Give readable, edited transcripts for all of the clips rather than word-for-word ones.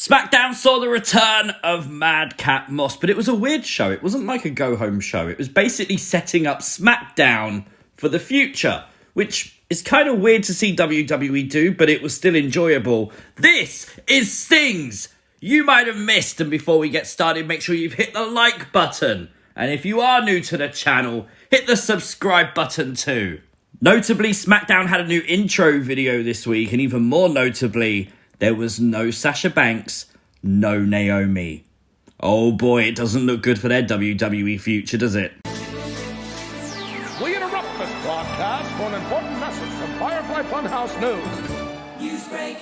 Smackdown saw the return of Madcap Moss, but it was a weird show. It wasn't like a go-home show. It was basically setting up Smackdown for the future, which is kind of weird to see WWE do, but it was still enjoyable. This is things you might have missed, and before we get started, make sure you've hit the like button. And if you are new to the channel, hit the subscribe button too. Notably, Smackdown had a new intro video this week, and even more notably, there was no Sasha Banks, no Naomi. Oh boy, it doesn't look good for their WWE future, does it? We interrupt this broadcast for an important message from Firefly Funhouse News. Newsbreak.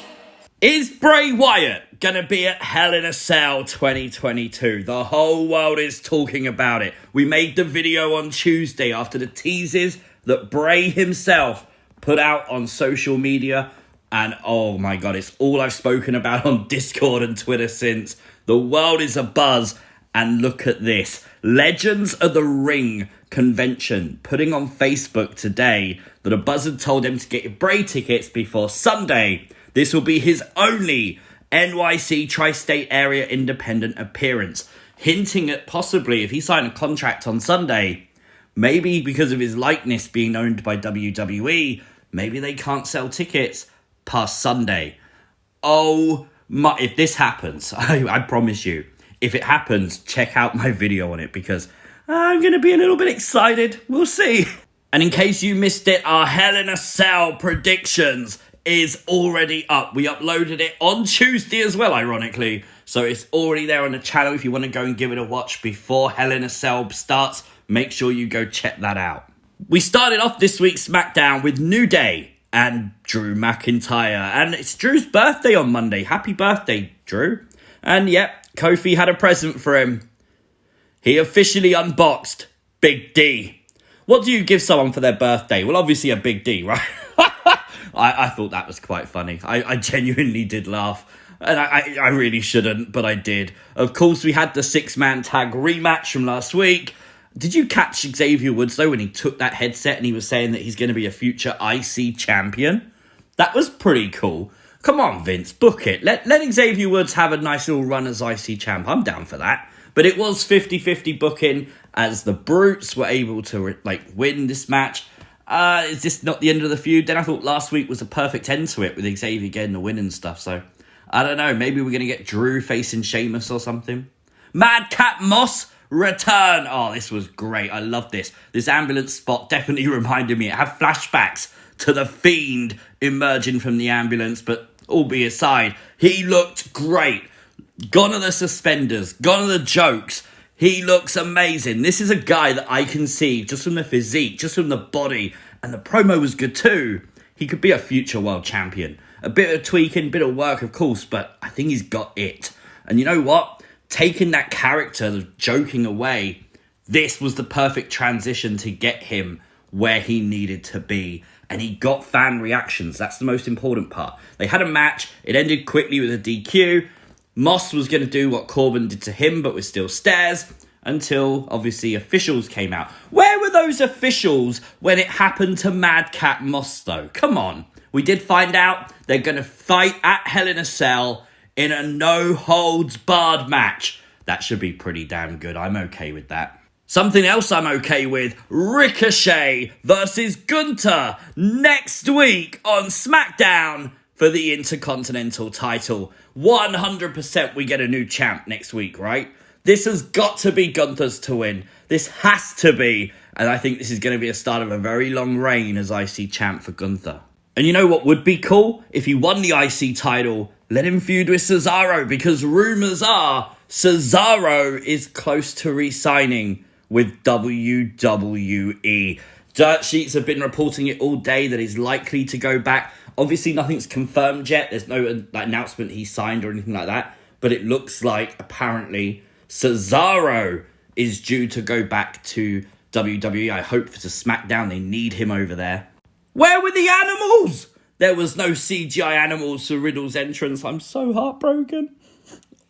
Is Bray Wyatt gonna be at Hell in a Cell 2022? The whole world is talking about it. We made the video on Tuesday after the teases that Bray himself put out on social media. And oh my god, it's all I've spoken about on Discord and Twitter since. The world is abuzz. And look at this. Legends of the Ring convention putting on Facebook today that a buzzard told them to get your Bray tickets before Sunday. This will be his only NYC Tri-State Area independent appearance. Hinting at possibly, if he signed a contract on Sunday, maybe because of his likeness being owned by WWE, maybe they can't sell tickets past Sunday. Oh my, if this happens, I promise you, if it happens, check out my video on it because I'm going to be a little bit excited. We'll see. And in case you missed it, our Hell in a Cell predictions is already up. We uploaded it on Tuesday as well, ironically. So it's already there on the channel. If you want to go and give it a watch before Hell in a Cell starts, make sure you go check that out. We started off this week's SmackDown with New Day and Drew McIntyre. And it's Drew's birthday on Monday. Happy birthday, Drew. And yep, Kofi had a present for him. He officially unboxed Big D. What do you give someone for their birthday? Well, obviously a Big D, right? I thought that was quite funny. I genuinely did laugh. And I really shouldn't, but I did. Of course, we had the six-man tag rematch from last week. Did you catch Xavier Woods, though, when he took that headset and he was saying that he's going to be a future IC champion? That was pretty cool. Come on, Vince, book it. Let Xavier Woods have a nice little run as IC champ. I'm down for that. But it was 50-50 booking as the Brutes were able to win this match. Is this not the end of the feud? Then I thought last week was a perfect end to it with Xavier getting the win and stuff. So, I don't know. Maybe we're going to get Drew facing Sheamus or something. Madcap Moss return. Oh, this was great. I love this. This ambulance spot definitely reminded me. It had flashbacks to the Fiend emerging from the ambulance, but all be aside, he looked great. Gone are the suspenders. Gone are the jokes. He looks amazing. This is a guy that I can see just from the physique, just from the body, and the promo was good too. He could be a future world champion. A bit of tweaking, bit of work, of course, but I think he's got it. And you know what? Taking that character of joking away, this was the perfect transition to get him where he needed to be. And he got fan reactions. That's the most important part. They had a match. It ended quickly with a DQ. Moss was going to do what Corbin did to him, but with still stares, until, obviously, officials came out. Where were those officials when it happened to Madcap Moss, though? Come on. We did find out they're going to fight at Hell in a Cell in a no-holds-barred match. That should be pretty damn good. I'm okay with that. Something else I'm okay with, Ricochet versus Gunther next week on SmackDown for the Intercontinental title. 100% we get a new champ next week, right? This has got to be Gunther's to win. This has to be. And I think this is going to be a start of a very long reign as IC champ for Gunther. And you know what would be cool? If he won the IC title, let him feud with Cesaro, because rumours are Cesaro is close to re-signing with WWE. Dirt sheets have been reporting it all day that he's likely to go back. Obviously, nothing's confirmed yet. There's no announcement he signed or anything like that. But it looks like, apparently, Cesaro is due to go back to WWE. I hope for SmackDown. They need him over there. Where were the animals? There was no CGI animals for Riddle's entrance. I'm so heartbroken.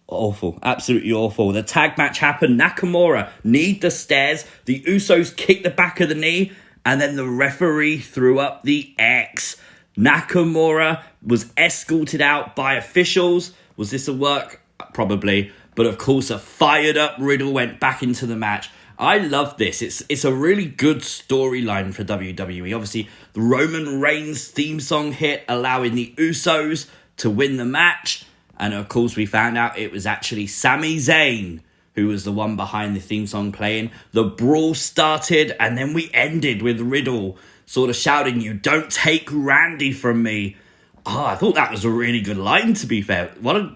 Awful. Absolutely awful. The tag match happened. Nakamura kneed the stairs. The Usos kicked the back of the knee. And then the referee threw up the X. Nakamura was escorted out by officials. Was this a work? Probably. But of course, a fired up Riddle went back into the match. I love this. It's a really good storyline for WWE. Obviously, the Roman Reigns theme song hit, allowing the Usos to win the match. And of course, we found out it was actually Sami Zayn who was the one behind the theme song playing. The brawl started, and then we ended with Riddle sort of shouting, "You don't take Randy from me." Oh, I thought that was a really good line, to be fair.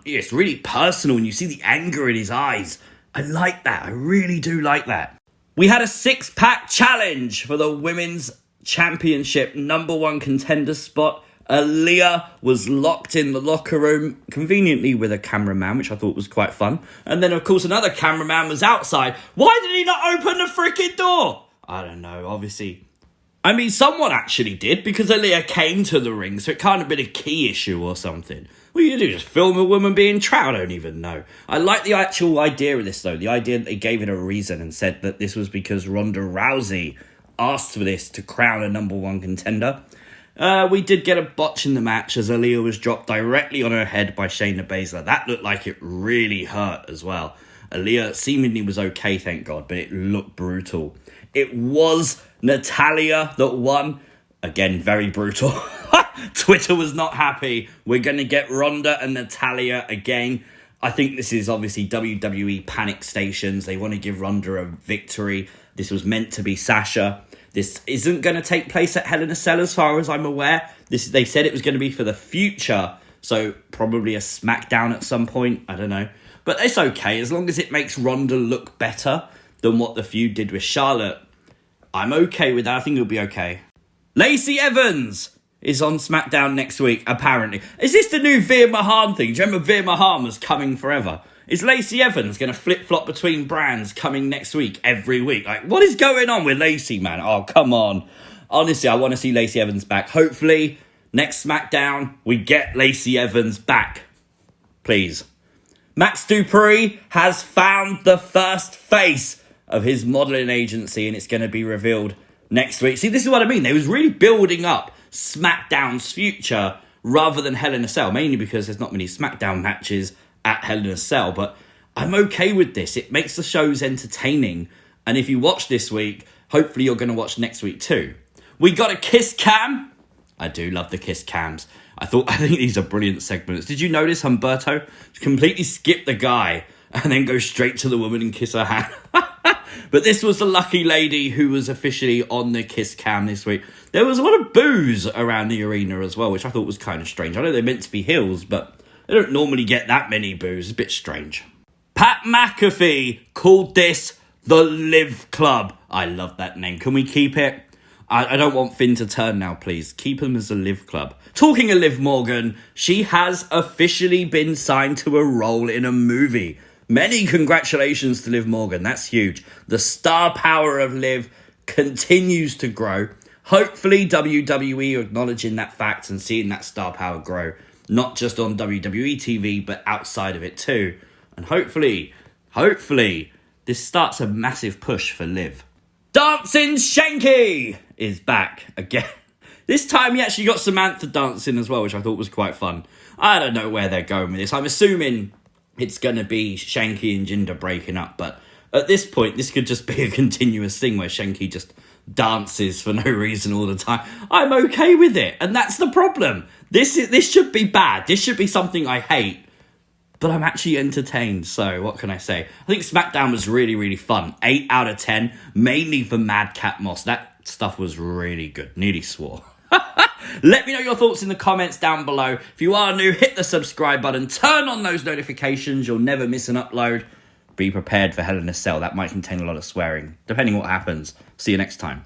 It's really personal, and you see the anger in his eyes. I like that. I really do like that. We had a 6-pack challenge for the Women's Championship #1 contender spot. Aliyah was locked in the locker room, conveniently with a cameraman, which I thought was quite fun. And then, of course, another cameraman was outside. Why did he not open the freaking door? I don't know, obviously. I mean, someone actually did, because Aliyah came to the ring, so it can't have been a key issue or something. What do you do, just film a woman being trapped? I don't even know. I like the actual idea of this, though. The idea that they gave it a reason and said that this was because Ronda Rousey asked for this to crown a #1 contender. We did get a botch in the match as Aliyah was dropped directly on her head by Shayna Baszler. That looked like it really hurt as well. Aliyah seemingly was okay, thank God, but it looked brutal. It was Natalya that won. Again, very brutal. Twitter was not happy. We're going to get Ronda and Natalya again. I think this is obviously WWE panic stations. They want to give Ronda a victory. This was meant to be Sasha. This isn't going to take place at Hell in a Cell as far as I'm aware. They said it was going to be for the future. So probably a Smackdown at some point. I don't know. But it's okay. As long as it makes Ronda look better than what the feud did with Charlotte, I'm okay with that. I think it'll be okay. Lacey Evans is on SmackDown next week, apparently. Is this the new Veer Mahan thing? Do you remember Veer Mahan was coming forever? Is Lacey Evans going to flip-flop between brands coming next week, every week? Like, what is going on with Lacey, man? Oh, come on. Honestly, I want to see Lacey Evans back. Hopefully, next SmackDown, we get Lacey Evans back. Please. Max Dupree has found the first face of his modelling agency, and it's going to be revealed next week. See, this is what I mean. They was really building up SmackDown's future rather than Hell in a Cell, mainly because there's not many SmackDown matches at Hell in a Cell, but I'm okay with this. It makes the shows entertaining, and if you watch this week, hopefully you're going to watch next week too. We got a kiss cam. I do love the kiss cams. I think these are brilliant segments. Did you notice Humberto completely skip the guy and then go straight to the woman and kiss her hand? But this was the lucky lady who was officially on the kiss cam this week. There was a lot of boos around the arena as well, which I thought was kind of strange. I know they're meant to be heels, but they don't normally get that many boos. It's a bit strange. Pat McAfee called this the Liv Club. I love that name. Can we keep it? I don't want Finn to turn now, please. Keep him as a Liv Club. Talking of Liv Morgan, she has officially been signed to a role in a movie. Many congratulations to Liv Morgan. That's huge. The star power of Liv continues to grow. Hopefully, WWE are acknowledging that fact and seeing that star power grow. Not just on WWE TV, but outside of it too. And hopefully, this starts a massive push for Liv. Dancing Shanky is back again. This time he actually got Samantha dancing as well, which I thought was quite fun. I don't know where they're going with this. I'm assuming it's going to be Shanky and Jinder breaking up, but at this point, this could just be a continuous thing where Shanky just dances for no reason all the time. I'm okay with it, and that's the problem. This should be bad. This should be something I hate, but I'm actually entertained, so what can I say? I think SmackDown was really, really fun. 8 out of 10, mainly for Madcap Moss. That stuff was really good. Nearly swore. Let me know your thoughts in the comments down below. If you are new, hit the subscribe button. Turn on those notifications. You'll never miss an upload. Be prepared for Hell in a Cell. That might contain a lot of swearing, depending what happens. See you next time.